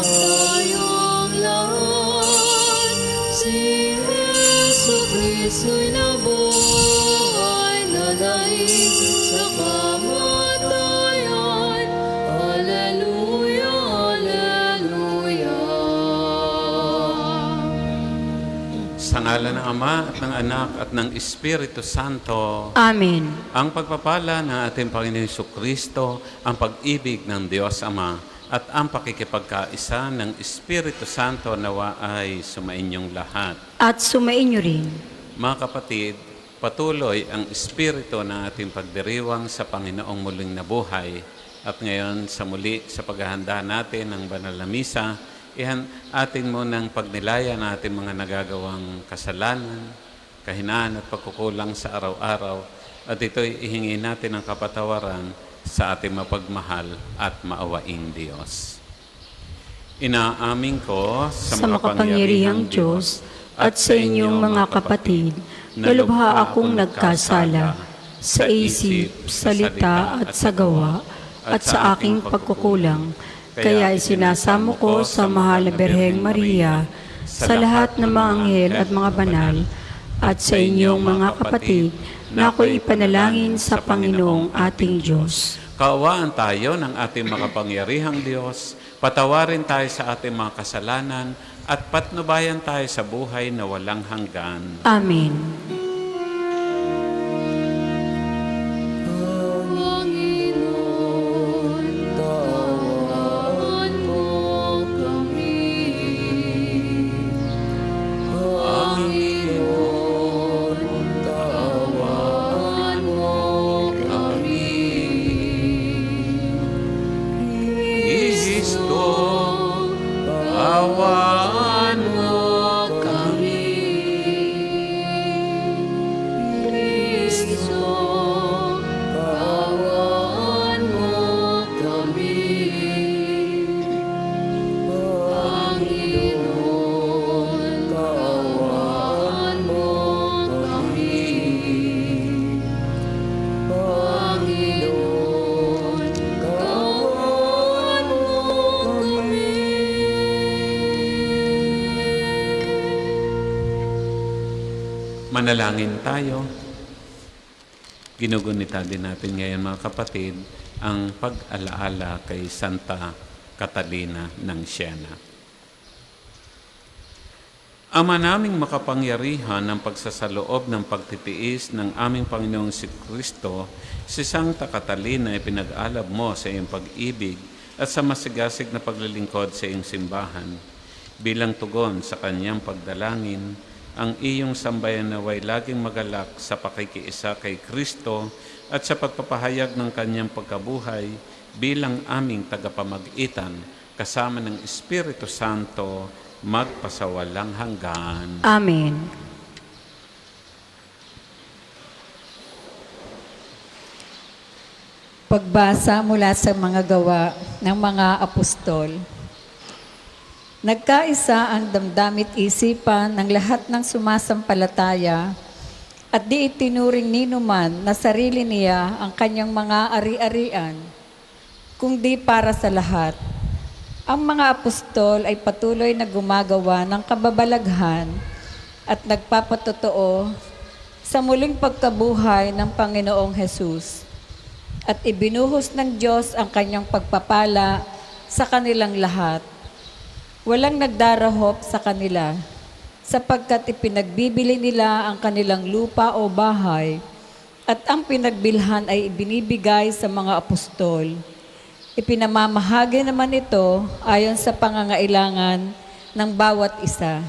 tayong lahat. Si Jesucristo'y nabuhay na daig sa kamatayan. Alleluia, Alleluia. Sa ngalan ng Ama at ng Anak at ng Espiritu Santo. Amen. Ang pagpapala ng ating Panginoon Jesucristo, ang pag-ibig ng Diyos Ama, at ang pakikipagkaisa ng Espiritu Santo nawa ay sumainyong lahat. At sumainyo rin. Mga kapatid, patuloy ang Espiritu ng ating pagdiriwang sa Panginoong muling nabuhay. At ngayon sa muli sa paghahanda natin ng banal na misa, atin munang pagnilaya ng ating mga nagagawang kasalanan, kahinaan at pagkukulang sa araw-araw, at ito'y ihingi natin ng kapatawaran sa ating mapagmahal at maawaing Diyos. Inaamin ko Sa makapangyarihang Diyos at sa inyong mga kapatid, na lubha akong nagkasala sa isip, salita at sa gawa, at sa aking pagkukulang. Kaya isinasamo ko sa mahal na Birheng Maria, sa lahat ng mga anghel at mga banal, at sa inyong mga kapatid, na ako'y ipanalangin sa Panginoong ating Diyos. Kaawaan tayo ng ating makapangyarihang Diyos, patawarin tayo sa ating mga kasalanan, at patnubayan tayo sa buhay na walang hanggan. Amen. Panginoon, tawaan mo kami. Panginoon, tawaan mo kami. Kristo, tawaan mo kami. Kristo, tawaan mo kami. Panginoon, tawaan mo kami. Panginoon, tawaan mo kami. Manalangin tayo. Ginugunita din natin ngayon mga kapatid ang pag-alaala kay Santa Catalina ng Siena. Ama naming makapangyarihan ng pagsasaloob ng pagtitiis ng aming Panginoong Kristo, si Santa Catalina ay pinag-alab mo sa iyong pag-ibig at sa masigasig na paglilingkod sa iyong simbahan. Bilang tugon sa kanyang pagdalangin, ang iyong sambayan naway laging magalak sa pakikiisa kay Kristo at sa pagpapahayag ng kanyang pagkabuhay bilang aming tagapamagitan kasama ng Espiritu Santo magpasawalang hanggan. Amen. Pagbasa mula sa mga gawa ng mga apostol. Nagkaisa ang damdamit isipan ng lahat ng sumasampalataya at di itinuring ninuman na sarili niya ang kanyang mga ari-arian, kundi para sa lahat. Ang mga apostol ay patuloy na gumagawa ng kababalaghan at nagpapatotoo sa muling pagkabuhay ng Panginoong Hesus. At ibinuhos ng Diyos ang kanyang pagpapala sa kanilang lahat. Walang nagdarahop sa kanila, sapagkat ipinagbibili nila ang kanilang lupa o bahay, at ang pinagbilhan ay ibinibigay sa mga apostol. Ipinamamahagi naman ito ayon sa pangangailangan ng bawat isa.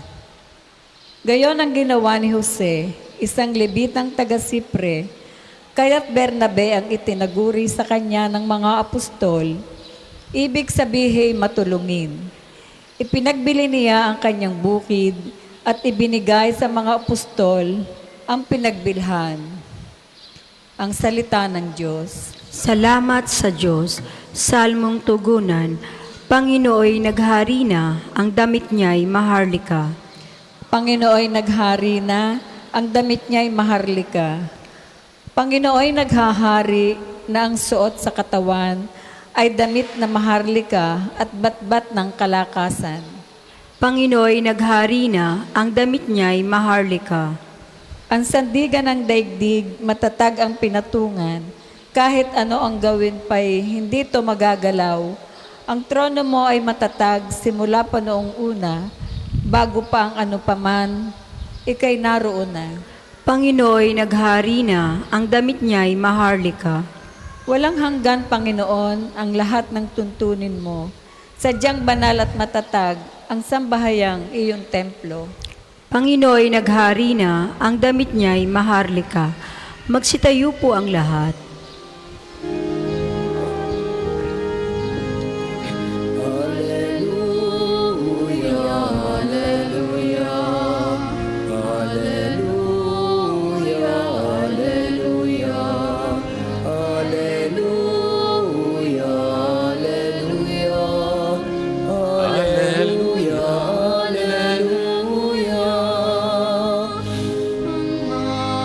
Gayon ang ginawa ni Jose, isang Levitang taga-Sipre, kaya't Bernabe ang itinaguri sa kanya ng mga apostol, ibig sabihin matulungin. Ipinagbili niya ang kanyang bukid at ibinigay sa mga apostol ang pinagbilhan. Ang salita ng Diyos. Salamat sa Diyos. Salmong tugunan. Panginooy naghari na, ang damit niya'y maharlika. Panginooy naghari na, ang damit niya'y maharlika. Panginooy naghahari na ang suot sa katawan ay damit na maharlika at batbat ng kalakasan. Panginooy naghari na, ang damit niya'y maharlika. Ang sandigan ng daigdig, matatag ang pinatungan. Kahit ano ang gawin pa'y hindi to magagalaw. Ang trono mo ay matatag simula pa noong una, bago pa ang ano paman, ikay naroon na. Panginooy naghari na, ang damit niya'y maharlika. Walang hanggan, Panginoon, ang lahat ng tuntunin mo. Sadyang banal at matatag ang sambahayang iyong templo. Panginooy naghari na, ang damit niya'y maharlika. Magsitayo po ang lahat.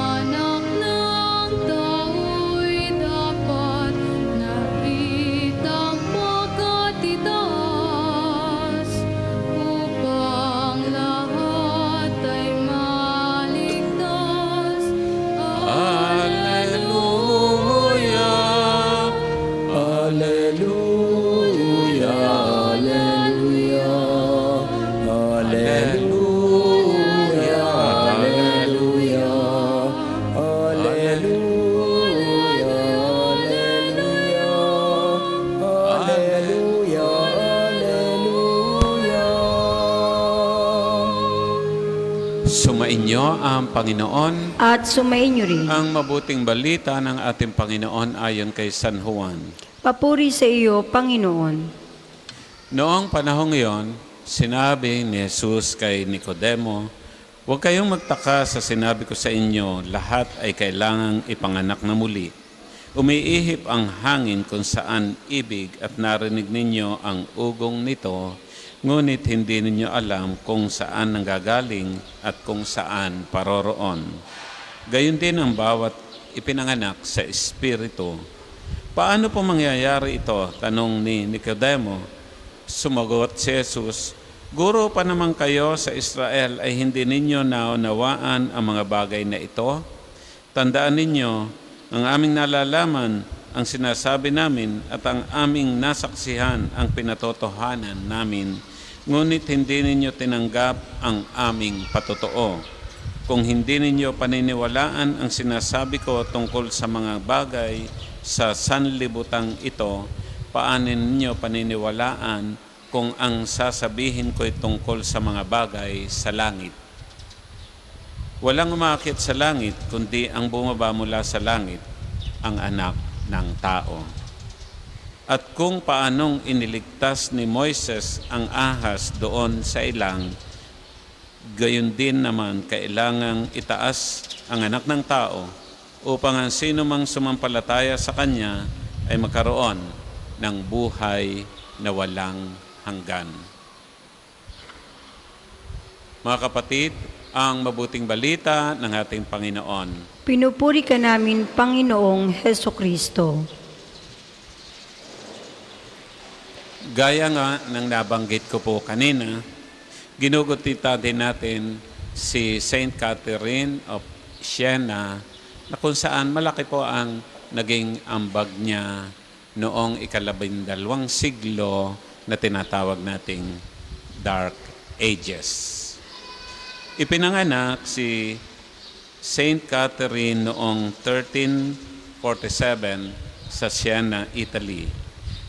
Anak ng tao'y dapat nakitang pagkatitas upang lahat ay maligtas. Alleluia. Alleluia, Alleluia, Alleluia, Alleluia, Alleluia, Alleluia, Alleluia. Sumainyo ang Panginoon. At sumainyo rin. Ang mabuting balita ng ating Panginoon ayon kay San Juan. Papuri sa iyo, Panginoon. Noong panahong iyon, sinabi ni Jesus kay Nicodemo, "Huwag kayong magtaka sa sinabi ko sa inyo, lahat ay kailangang ipanganak na muli. Umiihip ang hangin kung saan ibig at narinig ninyo ang ugong nito, ngunit hindi ninyo alam kung saan nanggagaling at kung saan paroroon. Gayon din ang bawat ipinanganak sa Espiritu." Paano po mangyayari ito? Tanong ni Nicodemo. Sumagot si Jesus, "Guro pa naman kayo sa Israel ay hindi ninyo naunawaan ang mga bagay na ito? Tandaan ninyo, ang aming nalalaman, ang sinasabi namin at ang aming nasaksihan ang pinatotohanan namin, ngunit hindi ninyo tinanggap ang aming patotoo. Kung hindi ninyo paniniwalaan ang sinasabi ko tungkol sa mga bagay sa sanlibutang ito, paano ninyo paniniwalaan kung ang sasabihin ko'y tungkol sa mga bagay sa langit? Walang umakyat sa langit, kundi ang bumaba mula sa langit, ang anak ng tao. At kung paanong iniligtas ni Moises ang ahas doon sa ilang, gayon din naman kailangang itaas ang anak ng tao upang ang sino mang sumampalataya sa Kanya ay magkaroon ng buhay na walang hanggan. Mga kapatid, ang mabuting balita ng ating Panginoon. Pinupuri ka namin, Panginoong Hesukristo. Gaya nga ng nabanggit ko po kanina, ginugutita din natin si Saint Catherine of Siena, na kung saan malaki po ang naging ambag niya noong ika-12 siglo na tinatawag nating Dark Ages. Ipinanganak si Saint Catherine noong 1347 sa Siena, Italy.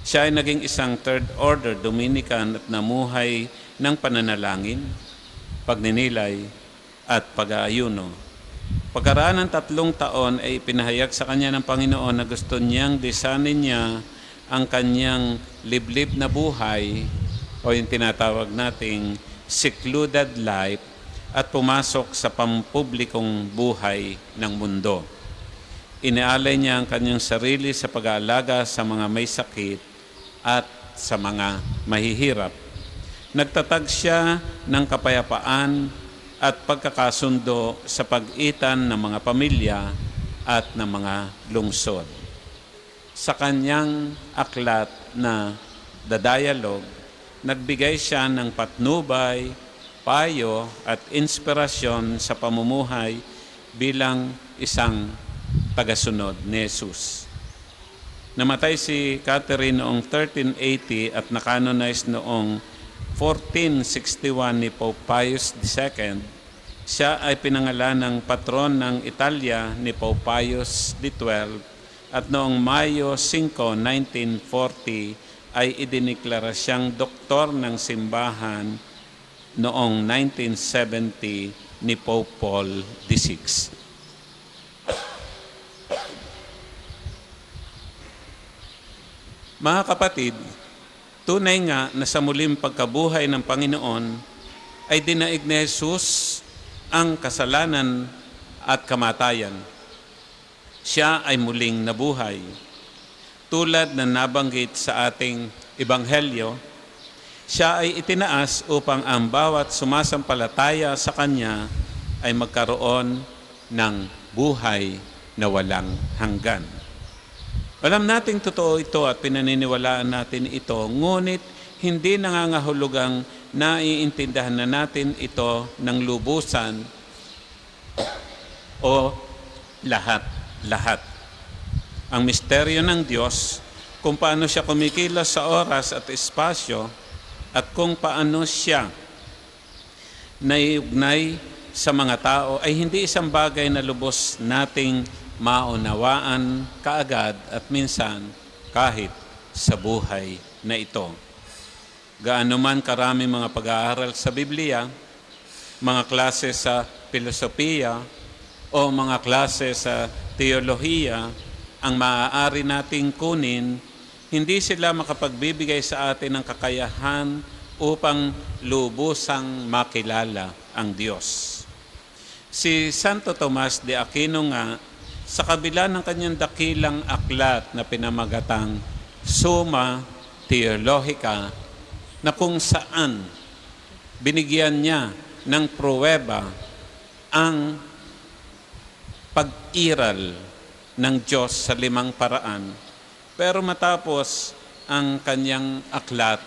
Siya ay naging isang Third Order Dominican at namuhay ng pananalangin, pagninilay at pag-aayuno. Pagkaraan ng 3 taon ay ipinahayag sa kanya ng Panginoon na gusto niyang lisanin niya ang kanyang liblib na buhay o yung tinatawag nating secluded life at pumasok sa pampublikong buhay ng mundo. Inaalay niya ang kanyang sarili sa pag-aalaga sa mga may sakit at sa mga mahihirap. Nagtatag siya ng kapayapaan at pagkakasundo sa pagitan ng mga pamilya at ng mga lungsod. Sa kanyang aklat na The Dialogue, nagbigay siya ng patnubay, payo at inspirasyon sa pamumuhay bilang isang tagasunod ni Jesus. Namatay si Catherine noong 1380 at nakanonize noong 1461 ni Pope Pius II. Siya ay pinangalan ng patron ng Italia ni Pope Pius XII at noong Mayo 5, 1940 ay idiniklara siyang doktor ng simbahan noong 1970 ni Pope Paul VI. Mga kapatid, tunay nga na sa muling pagkabuhay ng Panginoon ay dinaig ni Jesus ang kasalanan at kamatayan. Siya ay muling nabuhay. Tulad na nabanggit sa ating Ebanghelyo, siya ay itinaas upang ang bawat sumasampalataya sa Kanya ay magkaroon ng buhay na walang hanggan. Alam nating totoo ito at pinaniniwalaan natin ito, ngunit hindi nangangahulugang naiintindihan na natin ito ng lubusan o lahat. Ang misteryo ng Diyos, kung paano siya kumikilos sa oras at espasyo at kung paano siya naiugnay sa mga tao ay hindi isang bagay na lubos nating maunawaan kaagad at minsan kahit sa buhay na ito. Gaano man karami mga pag-aaral sa Biblia, mga klase sa filosofiya o mga klase sa teolohiya ang maaari nating kunin, hindi sila makapagbibigay sa atin ng kakayahan upang lubusang makilala ang Diyos. Si Santo Tomas de Aquino nga, sa kabila ng kanyang dakilang aklat na pinamagatang Summa Theologica, na kung saan binigyan niya ng pruweba ang pag-iral ng Diyos sa 5 paraan. Pero matapos ang kanyang aklat,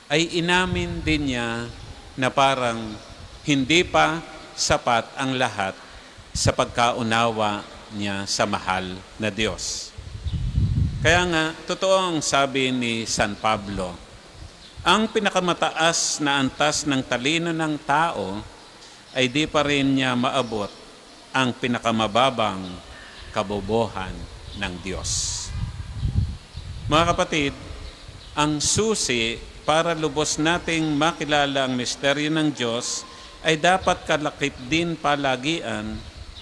ay inamin din niya na parang hindi pa sapat ang lahat sa pagkaunawa niya sa mahal na Diyos. Kaya nga, totoo ang sabi ni San Pablo, ang pinakamataas na antas ng talino ng tao ay di pa rin niya maabot ang pinakamababang kabobohan ng Diyos. Mga kapatid, ang susi para lubos nating makilala ang misteryo ng Diyos ay dapat kalakip din palagian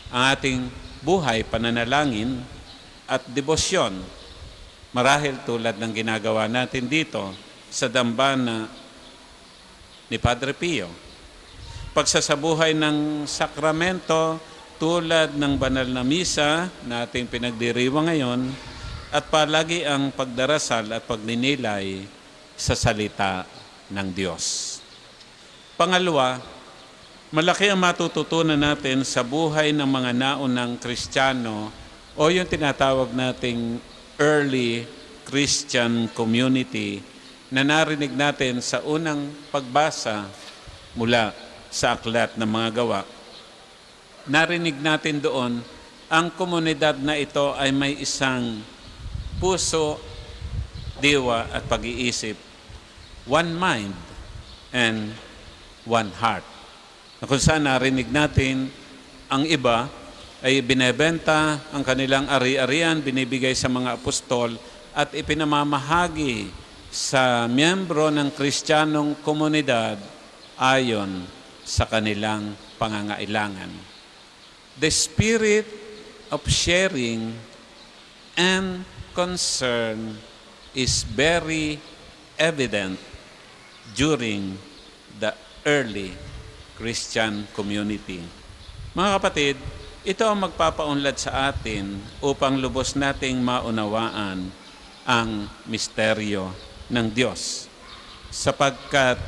ang ating buhay, pananalangin at debosyon. Marahil tulad ng ginagawa natin dito sa dambana ni Padre Pio. Pagsasabuhay ng sakramento tulad ng banal na misa na ating pinagdiriwang ngayon at palagi ang pagdarasal at pagninilay sa salita ng Diyos. Pangalawa, malaki ang matututunan natin sa buhay ng mga naunang Kristiyano o yung tinatawag nating early Christian community na narinig natin sa unang pagbasa mula sa aklat ng mga gawa. Narinig natin doon, ang komunidad na ito ay may isang puso, diwa at pag-iisip, one mind and one heart. Na kung saan narinig natin, ang iba ay binebenta ang kanilang ari-arian, binibigay sa mga apostol at ipinamamahagi sa miyembro ng Kristiyanong komunidad ayon sa kanilang pangangailangan. The spirit of sharing and concern is very evident during the early Christian community. Mga kapatid, ito ang magpapaunlad sa atin upang lubos nating maunawaan ang misteryo ng Diyos. Sapagkat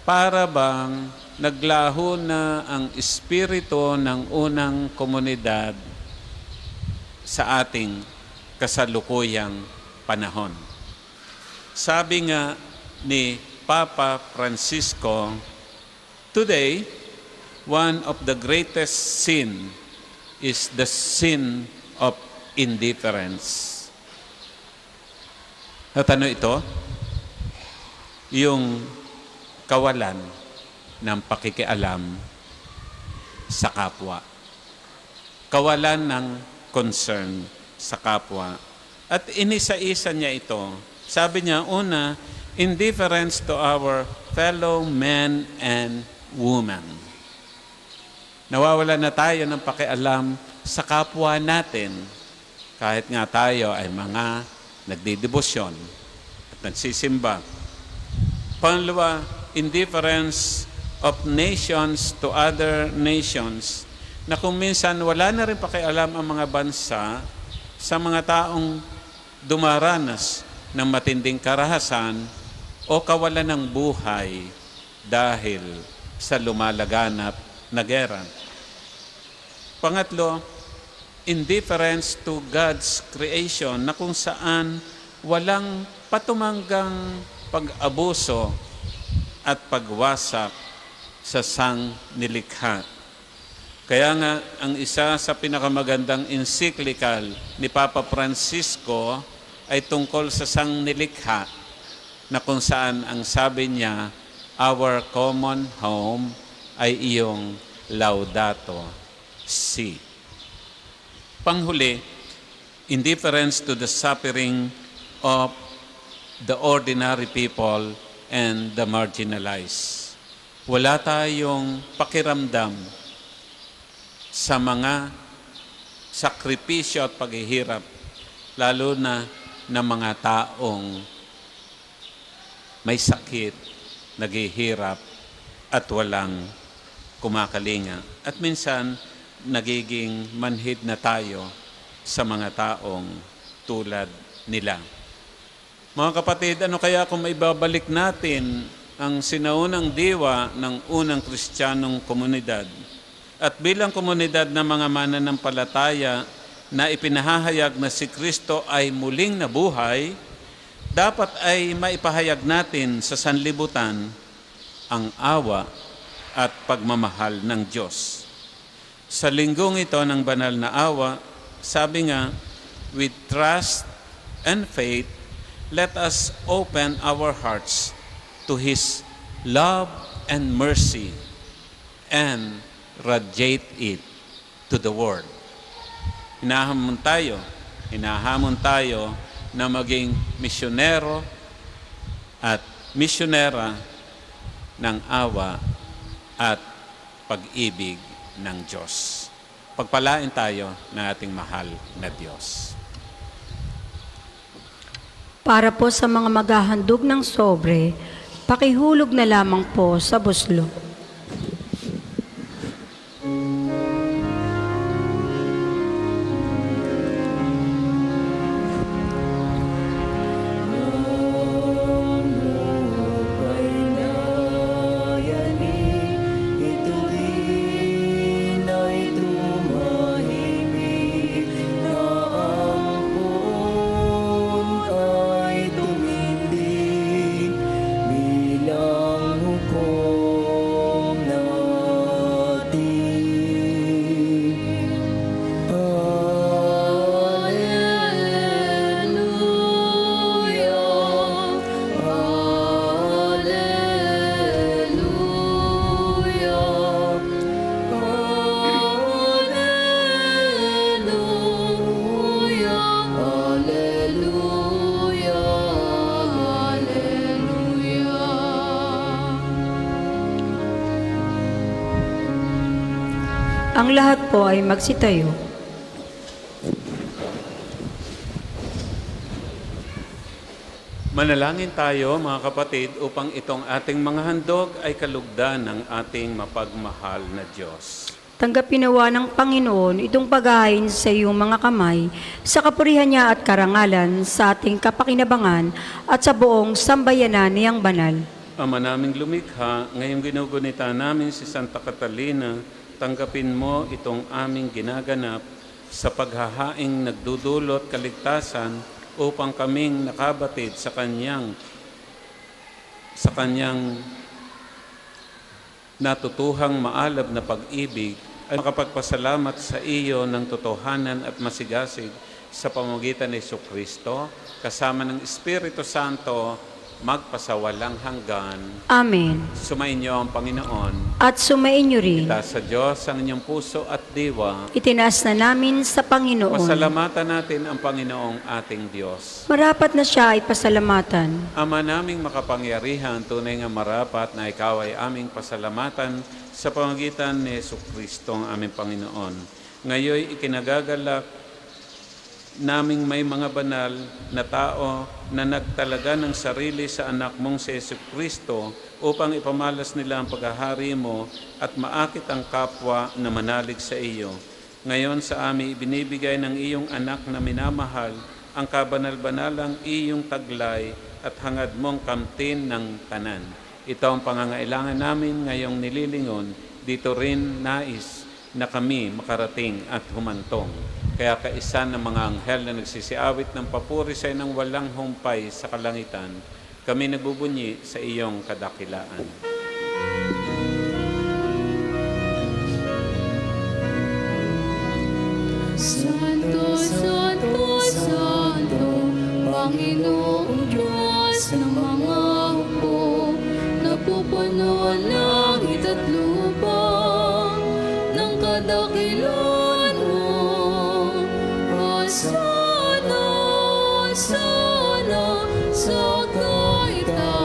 para bang naglaho na ang espiritu ng unang komunidad sa ating kasalukuyang panahon. Sabi nga ni Papa Francisco, today, one of the greatest sin is the sin of indifference. At ano ito? Yung kawalan ng pakikialam sa kapwa. Kawalan ng concern sa kapwa. At inisa-isa niya ito. Sabi niya, una, indifference to our fellow men and women. Nawawala na tayo ng pakialam sa kapwa natin. Kahit nga tayo ay mga nagdidebosyon at nagsisimba. Pangalawa, indifference of nations to other nations, na kung minsan wala na rin pakialam ang mga bansa sa mga taong dumaranas ng matinding karahasan o kawalan ng buhay dahil sa lumalaganap na gera. Pangatlo, indifference to God's creation, na kung saan walang patumanggang pag-abuso at pagwasak sa sangnilikha. Kaya nga, ang isa sa pinakamagandang encyclical ni Papa Francisco ay tungkol sa sangnilikha, na kung saan ang sabi niya, our common home ay iyong Laudato Si. Panghuli, indifference to the suffering of the ordinary people and the marginalized. Wala tayong pakiramdam sa mga sakripisyo at paghihirap, lalo na ng mga taong may sakit, naghihirap, at walang kumakalinga. At minsan, nagiging manhid na tayo sa mga taong tulad nila. Mga kapatid, ano kaya kung maibabalik natin ang sinaunang diwa ng unang Kristiyanong komunidad at bilang komunidad ng mga mananampalataya na ipinahahayag na si Kristo ay muling nabuhay, dapat ay maipahayag natin sa sanlibutan ang awa at pagmamahal ng Diyos. Sa linggong ito ng banal na awa, sabi nga, with trust and faith, let us open our hearts to His love and mercy and radiate it to the world. Hinahamon tayo na maging misyonero at misyonera ng awa at pag-ibig ng Diyos. Pagpalain tayo ng ating mahal na Diyos. Para po sa mga maghahandog ng sobre, pakihulog na lamang po sa buslo. Ang lahat po ay magsitayo. Manalangin tayo mga kapatid upang itong ating mga handog ay kalugdan ng ating mapagmahal na Diyos. Tanggapin nawa ng Panginoon itong paghahain sa iyong mga kamay, sa kapurihan niya at karangalan, sa ating kapakinabangan at sa buong sambayanan niyang banal. Ama naming lumikha, ngayong ginugunita namin si Santa Catalina, tanggapin mo itong aming ginaganap sa paghahaing nagdudulot kaligtasan upang kaming nakabatid sa kanyang natutuhang maalab na pag-ibig ay makapagpasalamat sa iyo ng totohanan at masigasig sa pamamagitan ni Jesucristo, kasama ng Espiritu Santo, magpasawalang hanggan. Amen. Sumainyo ang Panginoon. At sumainyo rin. Itaas sa Diyos ang inyong puso at diwa. Itinaas na namin sa Panginoon. Pasalamatan natin ang Panginoong ating Diyos. Marapat na siya ay pasalamatan. Ama naming makapangyarihan, tunay nga marapat na ikaw ay aming pasalamatan sa pamamagitan ni Jesucristo ang aming Panginoon. Ngayon ikinagagalak naming may mga banal na tao na nagtalaga ng sarili sa anak mong si Jesucristo upang ipamalas nila ang paghahari mo at maakit ang kapwa na manalig sa iyo. Ngayon sa amin ibinibigay ng iyong anak na minamahal ang kabanal-banalang iyong taglay at hangad mong kamtin ng tanan. Ito ang pangangailangan namin ngayong nililingon, dito rin nais na kami makarating at humantong. Kaya kaisa ng mga anghel na nagsisiawit ng papuri sa ng walang humpay sa kalangitan, kami nagbubunyi sa iyong kadakilaan. Santo, Santo, Santo, Panginoong Diyos ng mga hukbo, napupuno ang langit at lupa ng kadakilaan mo. Hosana, Hosana, sa kaitaasan,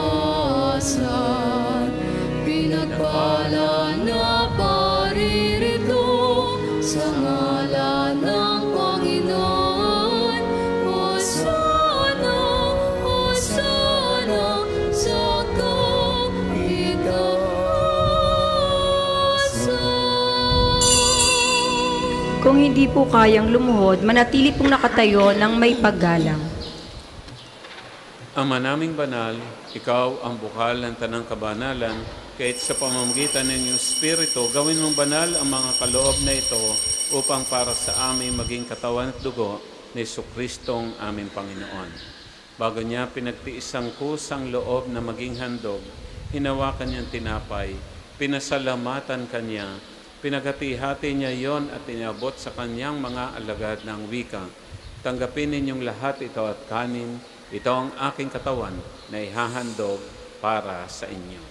pinagpala na paririto sa ngalan ng Panginoon. Hosana, Hosana, sa kaitaasan. Kung hindi po kayang lumuhod, manatili pong nakatayo ng may paggalang. Ama naming banal, ikaw ang bukal ng tanang kabanalan, kahit sa pamamagitan ng iyong Espiritu, gawin mong banal ang mga kaloob na ito upang para sa amin maging katawan at dugo ni Jesucristong aming Panginoon. Bago niya pinagtiis ang kusang loob na maging handog, hinawakan niyang tinapay, pinasalamatan kanya, pinaghati-hati niya yon at inabot sa kanyang mga alagad ng wika. Tanggapin ninyong lahat ito at kanin, ito ang aking katawan na ihahandog para sa inyo.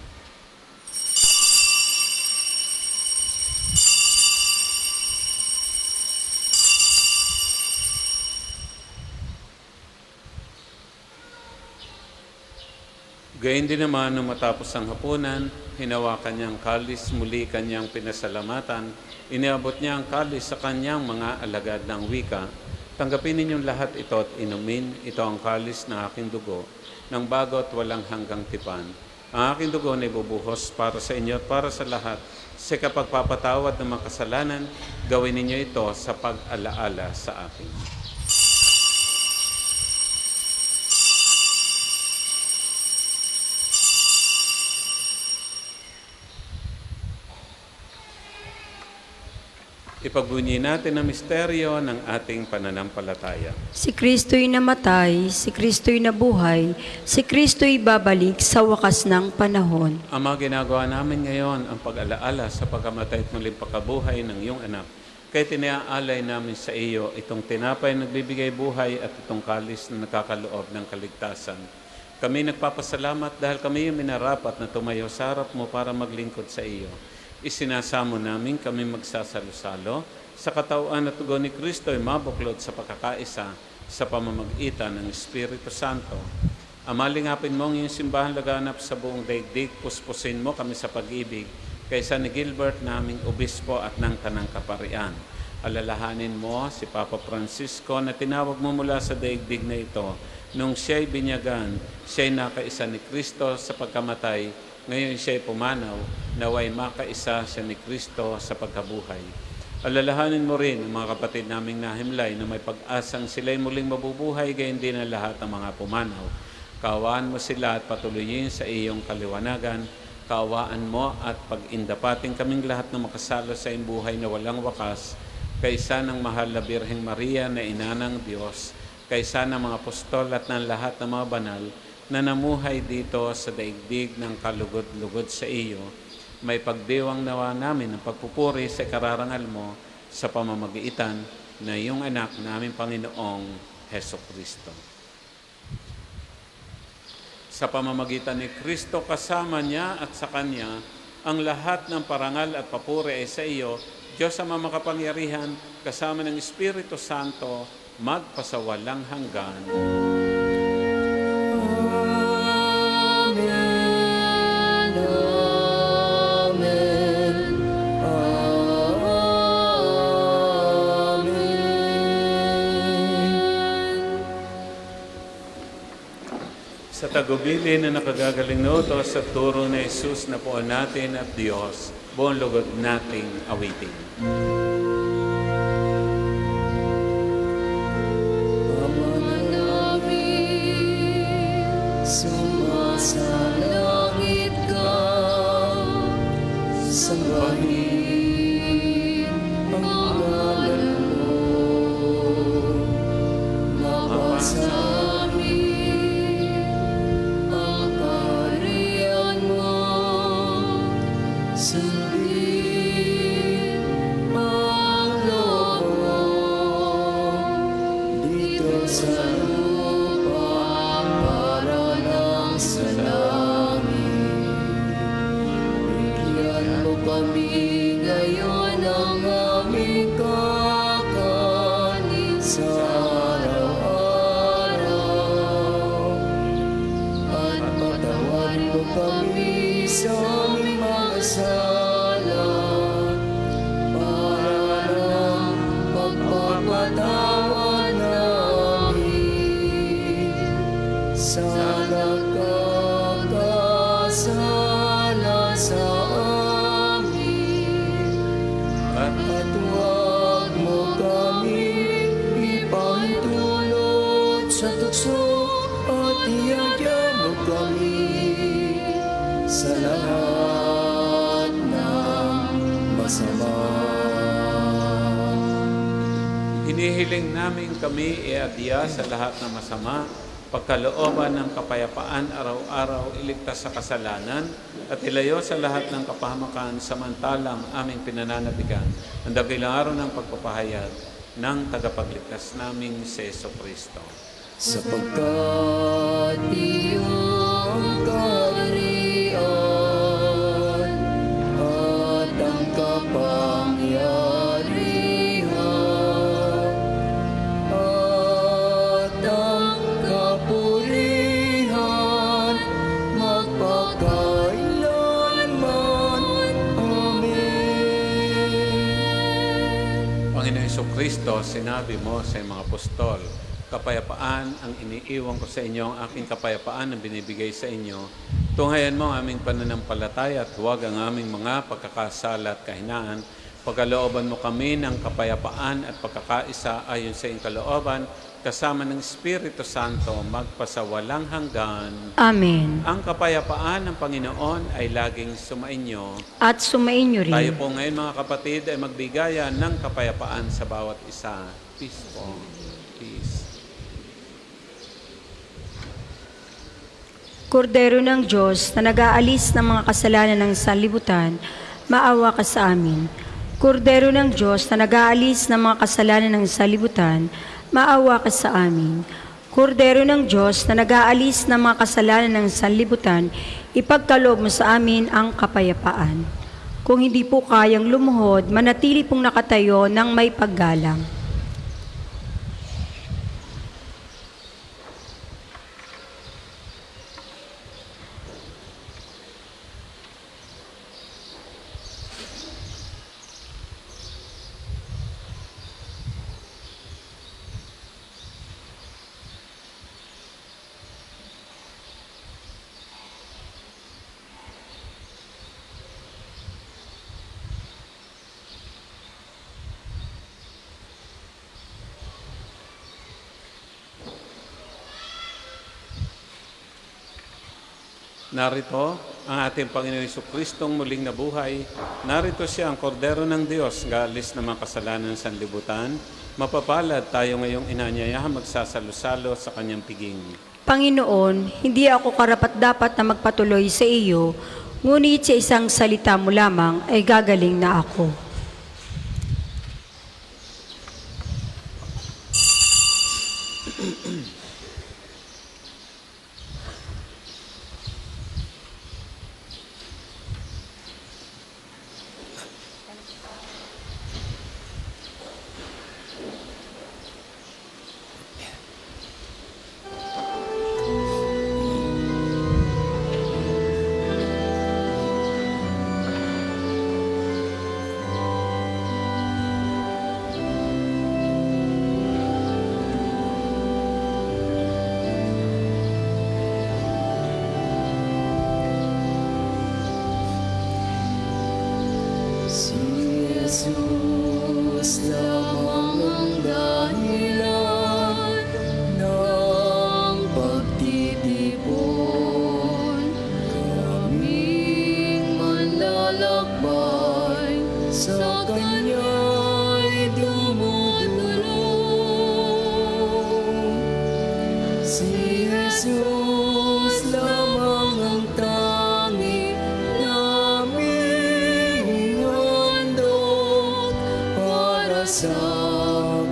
Gayun din naman, nung matapos ang hapunan, hinawakan niyang kalis, muli kanyang pinasalamatan, iniabot niya ang kalis sa kanyang mga alagad ng wika. Tanggapin ninyong lahat ito at inumin, ito ang kalis ng aking dugo, ng bago at walang hanggang tipan. Ang aking dugo na ibubuhos para sa inyo at para sa lahat. Sa kapagpapatawad ng mga kasalanan, gawin ninyo ito sa pag-alaala sa akin. Ipagbunyi natin ang misteryo ng ating pananampalataya. Si Kristo'y namatay, si Kristo'y nabuhay, si Kristo'y babalik sa wakas ng panahon. Ama, ginagawa namin ngayon ang pag-alaala sa pagkamatay at muling pagkabuhay ng iyong anak. Kaya tiniaalay namin sa iyo itong tinapay na nagbibigay buhay at itong kalis na nakakaloob ng kaligtasan. Kami nagpapasalamat dahil kami yung minarapat na tumayo sa harap mo para maglingkod sa iyo. Isinasamo namin kami magsasalo-salo sa katawan at tugon ni Kristo ay mabuklod sa pagkakaisa sa pamamagitan ng Espiritu Santo. Amalingapin mo ang iyong simbahan laganap sa buong daigdig, puspusin mo kami sa pag-ibig, kaysa ni Gilbert naming obispo at ng tanang kaparian. Alalahanin mo si Papa Francisco na tinawag mo mula sa daigdig na ito. Nung siya'y binyagan, siya'y nakaisa ni Kristo sa pagkamatay. Ngayon siya'y pumanaw, naway makaisa siya ni Kristo sa pagkabuhay. Alalahanin mo rin ang mga kapatid naming nahimlay na may pag-asang sila'y muling mabubuhay, gayon din ang lahat ng mga pumanaw. Kaawaan mo sila at patuloyin sa iyong kaliwanagan. Kaawaan mo at pag-indapating kaming lahat na makasalo sa iyong buhay na walang wakas, kaysa ng mahal na Birheng Maria na ina ng Diyos, kaysa ng mga apostol at ng lahat ng mga banal na namuhay dito sa daigdig ng kalugod-lugod sa iyo, may pagdiwang nawa namin ng pagpupuri sa kararangal mo sa pamamagitan na iyong anak naming Panginoong Heso Kristo. Sa pamamagitan ni Kristo, kasama niya at sa Kanya, ang lahat ng parangal at papuri ay sa iyo, Diyos Ama makapangyarihan, kasama ng Espiritu Santo, magpasawalang hanggan. Amen. Amen. Amen. Sa tagubili na nakagagaling na utos sa turo na Jesus na po natin at Diyos, buong lugod nating awitin. Ama namin, sumasalangit ka, sambahin ang ngalan mo, mapasahin ang kaharian mo, sundin ang loob mo, dito sa lupa para lang sa langit. Bigyan mo kami ngayon ng aming kakanin sa araw-araw. At patawarin mo kami sa aming mga sala, para ng pagpapatawad namin sa nagkakasala sa amin. At huwag mo kami ipahintulot sa tukso, at iadya mo kami sa lahat ng masama. Hinihiling namin kami iadya sa lahat ng masama, pagkalooban ng kapayapaan araw-araw, iligtas sa kasalanan, at ilayo sa lahat ng kapahamakan samantalang aming pinananabigan ang dakilang araw ng pagpapahayag ng tagapagligtas naming si Jesu Kristo. Sapagkat iyong kaharian at ang kapangyarihan at ang kapurihan magpakailanman. Amen. Panginoon Jesucristo, sinabi mo sa mga apostol, kapayapaan ang iniiwan ko sa inyo, ang aking kapayapaan ang binibigay sa inyo. Tunghayan mo ang aming pananampalataya at huwag ang aming mga pagkakasala at kahinaan. Pagkalooban mo kami ng kapayapaan at pagkakaisa ayon sa iyong kalooban, kasama ng Espiritu Santo, magpasawalang hanggan. Amen. Ang kapayapaan ng Panginoon ay laging sumainyo. At sumainyo rin. Tayo po ngayon mga kapatid ay magbigaya ng kapayapaan sa bawat isa. Peace po. Peace. Kordero ng Diyos na nag-aalis ng mga kasalanan ng sanlibutan, maawa ka sa amin. Kordero ng Diyos na nag-aalis ng mga kasalanan ng sanlibutan, maawa ka sa amin. Kordero ng Diyos na nag-aalis ng mga kasalanan ng sanlibutan, ipagkaloob mo sa amin ang kapayapaan. Kung hindi po kayang lumuhod, manatili pong nakatayo ng may paggalang. Narito ang ating Panginoon Jesucristong muling nabuhay. Narito siya ang Kordero ng Diyos, galis ng mga kasalanan ng sanlibutan. Mapapalad tayo ngayong inanyayahan magsasalo-salo sa kanyang piging. Panginoon, hindi ako karapat-dapat na magpatuloy sa iyo, ngunit sa isang salita mo lamang ay gagaling na ako. Si Jesus lamang ang dahilan ng pagtitipon. Kaming manlalakbay sa Kanya'y dumudulong. Si Jesus lamang ang tangi naming handog para sa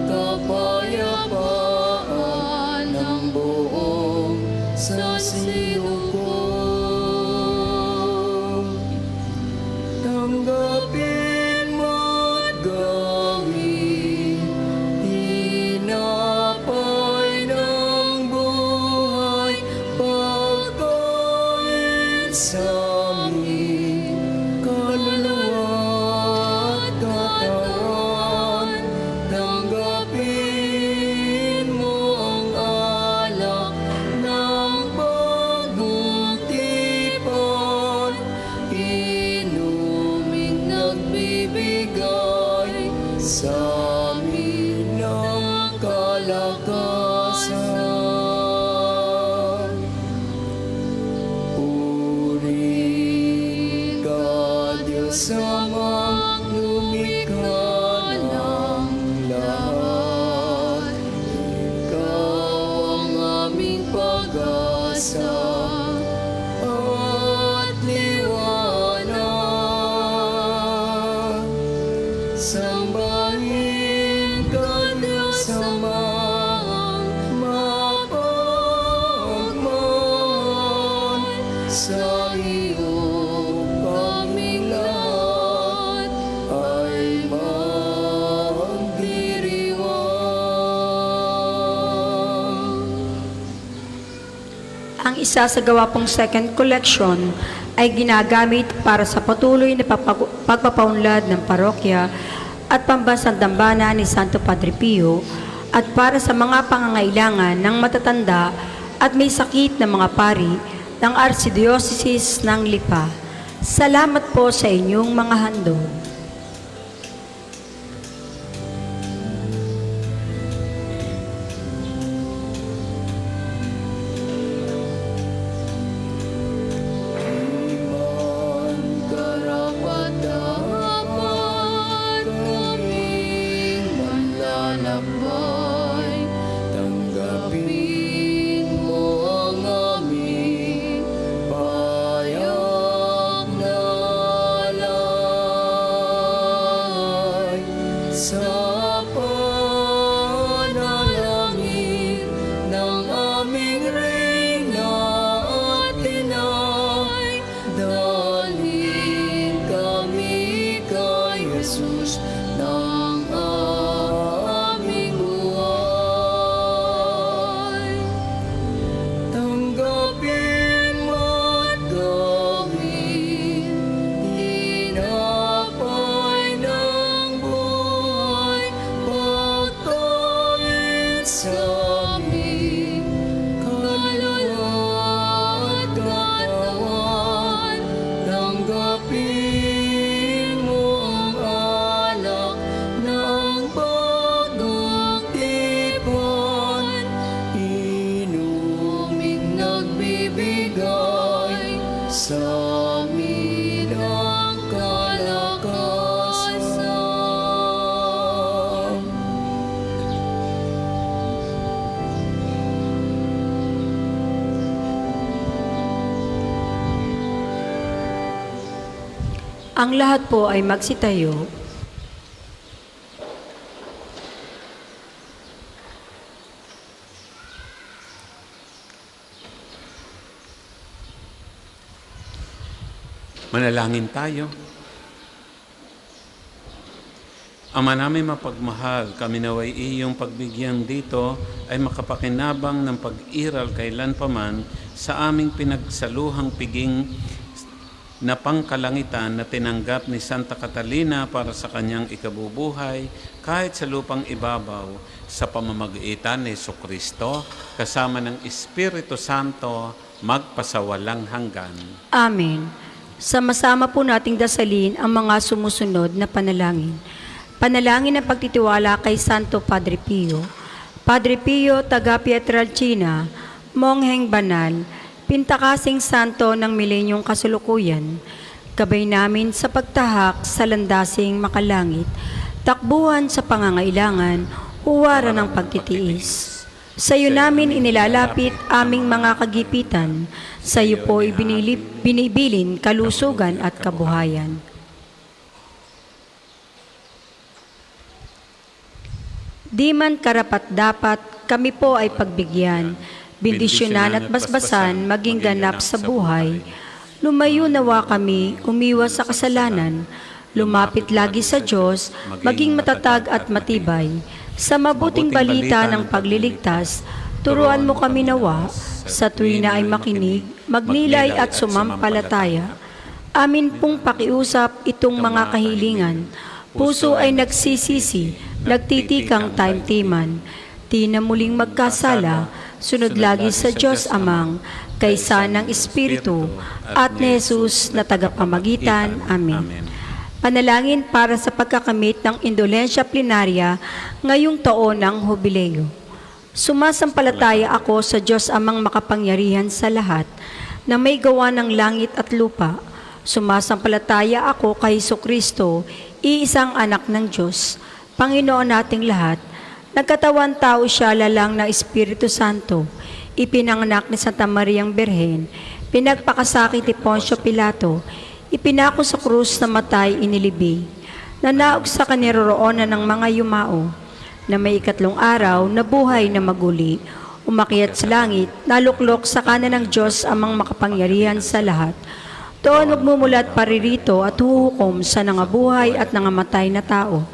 kapayapaan ng buong sasilukob. Tanggapin mo't gawin tinapay ng buhay, pagkain sa aming kaluluwa at katawan. Tanggapin mo ang alak ng bagong tipan, inuming nagbibigay sa amin ng kalakasan. Puri ka, Diyos amang lumikha ng lahat. Ikaw ang aming pag-asa at liwanag. Sambahin ka, Diyos amang mapagmahal. Sa iyo kaming lahat ay magdiriwang. Ang isasagawa pong second collection ay ginagamit para sa patuloy na pagpapaunlad ng parokya at pambansang dambana ni Santo Padre Pio at para sa mga pangangailangan ng matatanda at may sakit na mga pari ng Archdiocese ng Lipa. Salamat po sa inyong mga handog. Iman karapat-dapat kaming manlalakbay. Tanggapin mo ang aming payak na alay. Sa panalangin ng aming Reyna at Inay, dalhin kami kay Jesus ng aming buhay. Tanggapin mo't gawin tinapay ng buhay, pagkain sa aming kaluluwa at katawan. Tanggapin mo ang alak ng bagong tipan, inuming nagbibigay sa amin ang kalakasan. Ang lahat po ay magsitayo. Manalangin tayo. Ama namin mapagmahal, kami naway iyong pagbigyan dito ay makapakinabang ng pag-iral kailanpaman sa aming pinagsaluhang piging na pangkalangitan na tinanggap ni Santa Catalina para sa kanyang ikabubuhay kahit sa lupang ibabaw sa pamamagitan ni Jesucristo kasama ng Espiritu Santo magpasawalang hanggan. Amen. Sama-sama po nating dasalin ang mga sumusunod na panalangin. Panalangin ng pagtitiwala kay Santo Padre Pio. Padre Pio, taga Pietrelcina, mongheng banal, pintakasing santo ng milenyong kasulukuyan, gabay namin sa pagtahak sa landasing makalangit, takbuhan sa pangangailangan, huwaran ng pagtitiis. Sa iyo namin inilalapit aming mga kagipitan, sa iyo po binibilin kalusugan at kabuhayan. Di man karapat-dapat, kami po ay pagbigyan, bendisyonan at basbasan, maging ganap sa buhay. Lumayo nawa kami, umiwas sa kasalanan, lumapit lagi sa Diyos, maging matatag at matibay. Sa mabuting balita ng pagliligtas, turuan mo kami nawa, sa tuwina ay makinig, magnilay at sumampalataya. Amin pong pakiusap itong mga kahilingan. Puso ay nagsisisi, nagtitikang taimtiman. Di na muling magkasala, sunod lagi sa Diyos Amang, kaysa ng Espiritu, at ni Jesus na tagapamagitan. Amen. Panalangin para sa pagkakamit ng indolensya plenarya ngayong taon ng Jubileo. Sumasampalataya ako sa Diyos Amang makapangyarihan sa lahat, na may gawa ng langit at lupa. Sumasampalataya ako kay Jesucristo, iisang anak ng Diyos, Panginoon nating lahat. Nagkatawan tao siya lalang ng Espiritu Santo, ipinanganak ni Santa Mariang Birhen, pinagpakasakit ni Poncio Pilato, ipinako sa krus na matay inilibing, nanaog sa kaniroroonan ng mga yumao, na may ikatlong araw na buhay na maguli, umakyat sa langit, naluklok sa kanan ng Diyos Amang makapangyarihan sa lahat. Doon magmumulat paririto at huhukom sa nangabuhay at nangamatay na tao.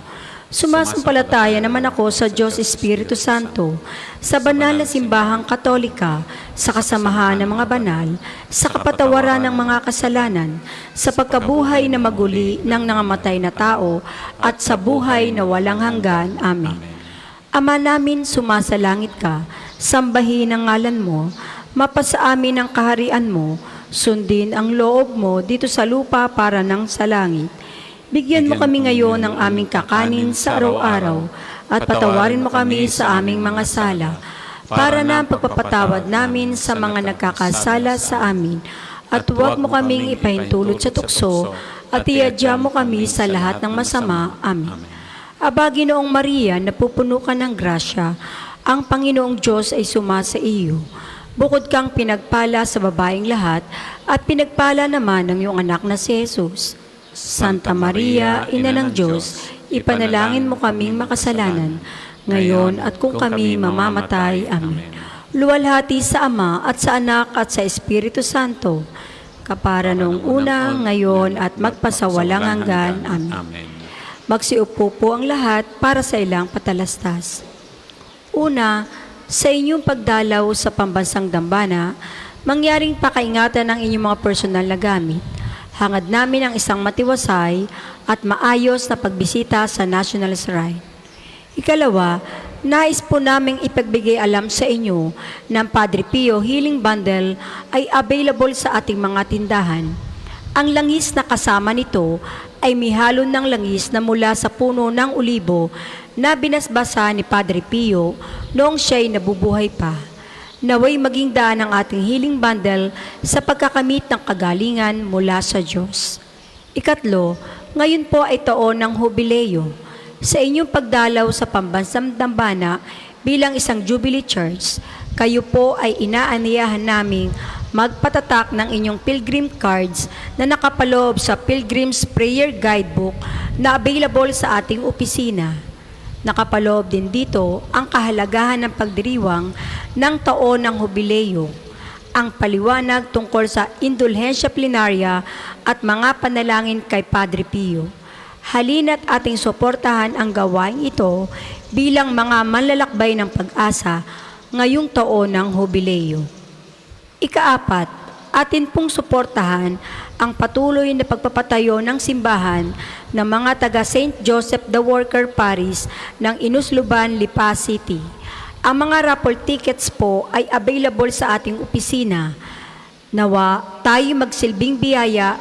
Sumasampalataya naman ako sa Diyos Espiritu Santo, sa banal na simbahang katolika, sa kasamahan ng mga banal, sa kapatawaran ng mga kasalanan, sa pagkabuhay na maguli ng nangamatay na tao, at sa buhay na walang hanggan. Amen. Ama namin, sumasalangit ka, sambahin ang ngalan mo, mapasa amin ang kaharian mo, sundin ang loob mo dito sa lupa para nang sa langit. Bigyan mo kami ngayon ng aming kakanin sa araw-araw at patawarin mo kami sa aming mga sala para na ang pagpapatawad namin sa mga nagkakasala sa amin at huwag mo kaming ipahintulot sa tukso at iadya mo kami sa lahat ng masama. Amen. Aba, Ginoong Maria, napupuno ka ng grasya, ang Panginoong Diyos ay sumasa iyo. Bukod kang pinagpala sa babaeng lahat at pinagpala naman ng iyong anak na si Jesus. Santa Maria, Ina ng Diyos, ipanalangin mo kaming makasalanan, ngayon at kung kami mamamatay. Amen. Luwalhati sa Ama at sa Anak at sa Espiritu Santo, kapara noong una, ngayon at magpasawalang hanggan. Amen. Magsiupo po ang lahat para sa ilang patalastas. Una, sa inyong pagdalaw sa pambansang dambana, mangyaring pakaingatan ng inyong mga personal na gamit. Hangad namin ang isang matiwasay at maayos na pagbisita sa National Shrine. Ikalawa, nais po naming ipagbigay alam sa inyo na ang Padre Pio Healing Bundle ay available sa ating mga tindahan. Ang langis na kasama nito ay may halon ng langis na mula sa puno ng ulibo na binasbasa ni Padre Pio noong siya'y nabubuhay pa. Naway maging daan ang ating healing bundle sa pagkakamit ng kagalingan mula sa Diyos. Ikatlo, ngayon po ay taon ng Jubileo. Sa inyong pagdalaw sa pambansang dambana bilang isang Jubilee Church, kayo po ay inaaniyahan naming magpatatak ng inyong pilgrim cards na nakapaloob sa Pilgrim's Prayer Guidebook na available sa ating opisina. Nakapaloob din dito ang kahalagahan ng pagdiriwang ng taon ng Hubileo, ang paliwanag tungkol sa indulhensya plenaria at mga panalangin kay Padre Pio. Halina't ating suportahan ang gawain ito bilang mga manlalakbay ng pag-asa ngayong taon ng Hubileo. Ikaapat, atin pong suportahan ang patuloy na pagpapatayo ng simbahan ng mga taga St. Joseph the Worker Parish ng Inusluban, Lipa City. Ang mga raffle tickets po ay available sa ating opisina. Nawa tayo magsilbing biyaya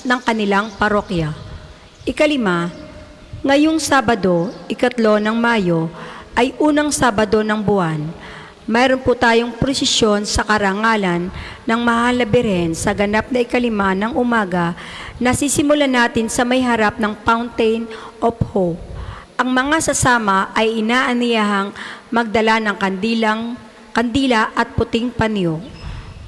ng kanilang parokya. Ikalima, ngayong Sabado, 3 ng Mayo, ay unang Sabado ng buwan. Mayroon po tayong prosesyon sa karangalan ng Mahal na Birhen sa ganap na 5 ng umaga na sisimulan natin sa may harap ng Fountain of Hope. Ang mga sasama ay inaaniyahang magdala ng kandila at puting panyo.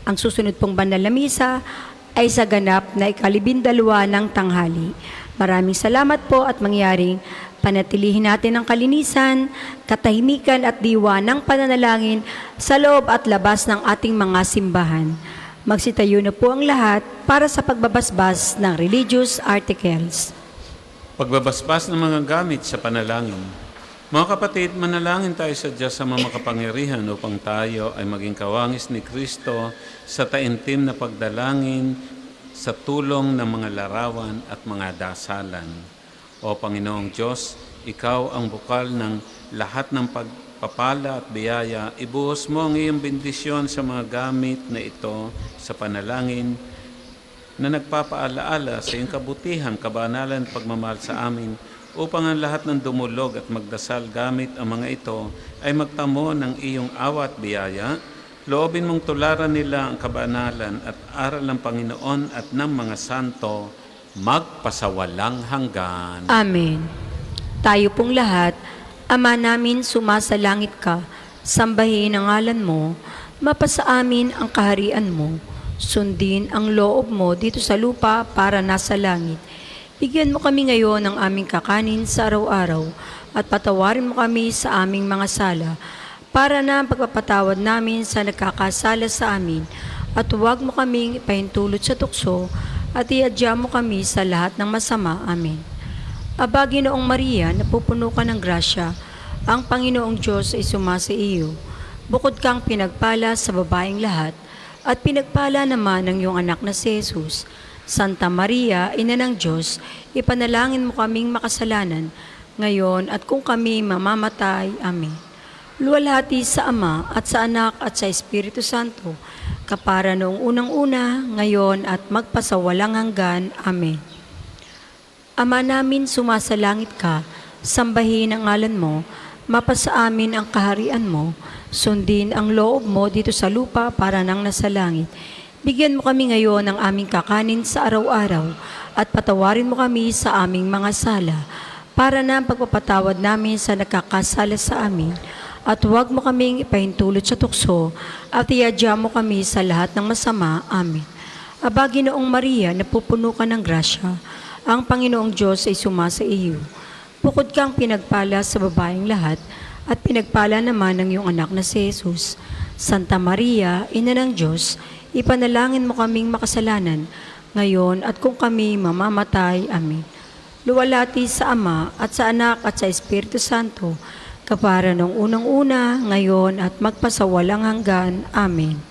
Ang susunod pong banal na misa ay sa ganap na 12 ng tanghali. Maraming salamat po at mangyaring panatilihin natin ang kalinisan, katahimikan at diwa ng pananalangin sa loob at labas ng ating mga simbahan. Magsitayo na po ang lahat para sa pagbabasbas ng religious articles. Pagbabasbas ng mga gamit sa panalangin. Mga kapatid, manalangin tayo sa Diyos sa mga makapangyarihan upang tayo ay maging kawangis ni Kristo sa taimtim na pagdalangin sa tulong ng mga larawan at mga dasalan. O Panginoong Diyos, Ikaw ang bukal ng lahat ng pagpapala at biyaya. Ibuhos mo ang iyong bendisyon sa mga gamit na ito sa panalangin na nagpapaalaala sa iyong kabutihan, kabanalan at pagmamahal sa amin upang ang lahat ng dumulog at magdasal gamit ang mga ito ay magtamo ng iyong awa at biyaya. Loobin mong tularan nila ang kabanalan at aral ng Panginoon at ng mga santo magpasawalang hanggan. Amen. Tayo pong lahat, Ama namin sumasalangit ka, sambahin ang ngalan mo, mapasa amin ang kaharian mo, sundin ang loob mo dito sa lupa para nasa langit. Bigyan mo kami ngayon ng aming kakanin sa araw-araw at patawarin mo kami sa aming mga sala para na ang pagpapatawad namin sa nagkakasala sa amin at huwag mo kaming ipahintulot sa tukso at iadya mo kami sa lahat ng masama. Amen. Aba, Ginoong Maria, napupuno ka ng grasya, ang Panginoong Diyos ay sumasa iyo. Bukod kang pinagpala sa babaeng lahat at pinagpala naman ng iyong anak na si Jesus. Santa Maria, Ina ng Diyos, ipanalangin mo kaming makasalanan, ngayon at kung kami mamamatay. Amen. Luwalhati sa Ama at sa Anak at sa Espiritu Santo, kapara noong unang-una, ngayon at magpasawalang hanggan. Amen. Ama namin sumasalangit ka, sambahin ang ngalan mo, mapasa amin ang kaharian mo, sundin ang loob mo dito sa lupa para nang nasa langit. Bigyan mo kami ngayon ng aming kakanin sa araw-araw at patawarin mo kami sa aming mga sala para na ang pagpapatawad namin sa nakakasala sa amin. At huwag mo kaming ipahintulot sa tukso at iadya mo kami sa lahat ng masama. Amen. Aba, Ginoong Maria, napupuno ka ng grasya, ang Panginoong Diyos ay sumasa iyo. Bukod kang pinagpala sa babaeng lahat at pinagpala naman ng iyong anak na si Jesus. Santa Maria, Ina ng Diyos, ipanalangin mo kaming makasalanan, ngayon at kung kami mamamatay. Amen. Luwalhati sa Ama at sa Anak at sa Espiritu Santo, kapara ng unang-una, ngayon at magpasawalang hanggan. Amen.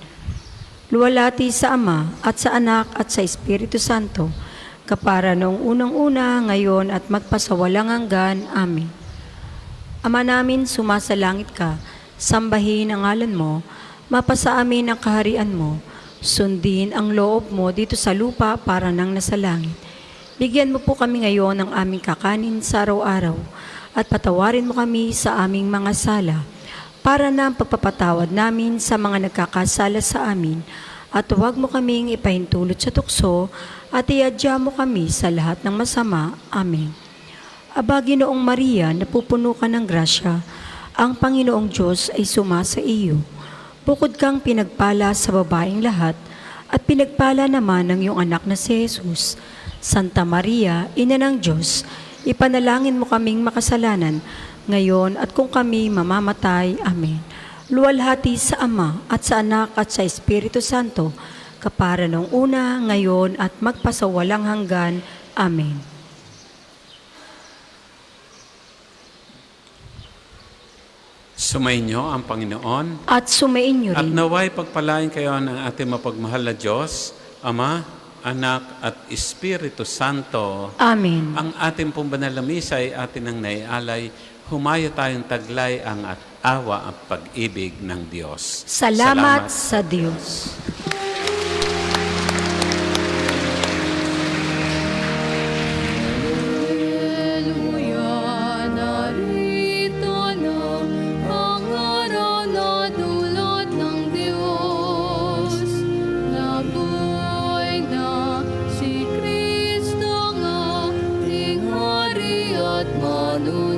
Luwalhati sa Ama at sa Anak at sa Espiritu Santo, kapara ng unang-una, ngayon at magpasawalang hanggan. Amen. Ama namin sumasalangit ka, sambahin ang ngalan mo, mapasa amin ang kaharian mo, sundin ang loob mo dito sa lupa para nang nasa langit. Bigyan mo po kami ngayon ng aming kakanin sa araw-araw at patawarin mo kami sa aming mga sala para na ang pagpapatawad namin sa mga nagkakasala sa amin at huwag mo kaming ipahintulot sa tukso at iadya mo kami sa lahat ng masama. Amen. Aba, Ginoong Maria, napupuno ka ng grasya, ang Panginoong Diyos ay sumasa iyo. Bukod kang pinagpala sa babaeng lahat at pinagpala naman ng iyong anak na si Jesus. Santa Maria, Ina ng Diyos, ipanalangin mo kaming makasalanan, ngayon at kung kami mamamatay. Amen. Luwalhati sa Ama at sa Anak at sa Espiritu Santo, kapara nung una, ngayon at magpasawalang hanggan. Amen. Sumainyo ang Panginoon At sumainyo at rin. naway pagpalain kayo ng ating mapagmahal na Diyos, Ama, Anak at Espiritu Santo. Amen. Ang ating pong banal na misa ay atin ang naialay, humayo tayong taglay ang awa at pag-ibig ng Diyos. Salamat sa Diyos. Hallelujah, narito na ang araw na dulot ng Diyos. Nabuhay na si Kristo ang ating Hari at Manunulat.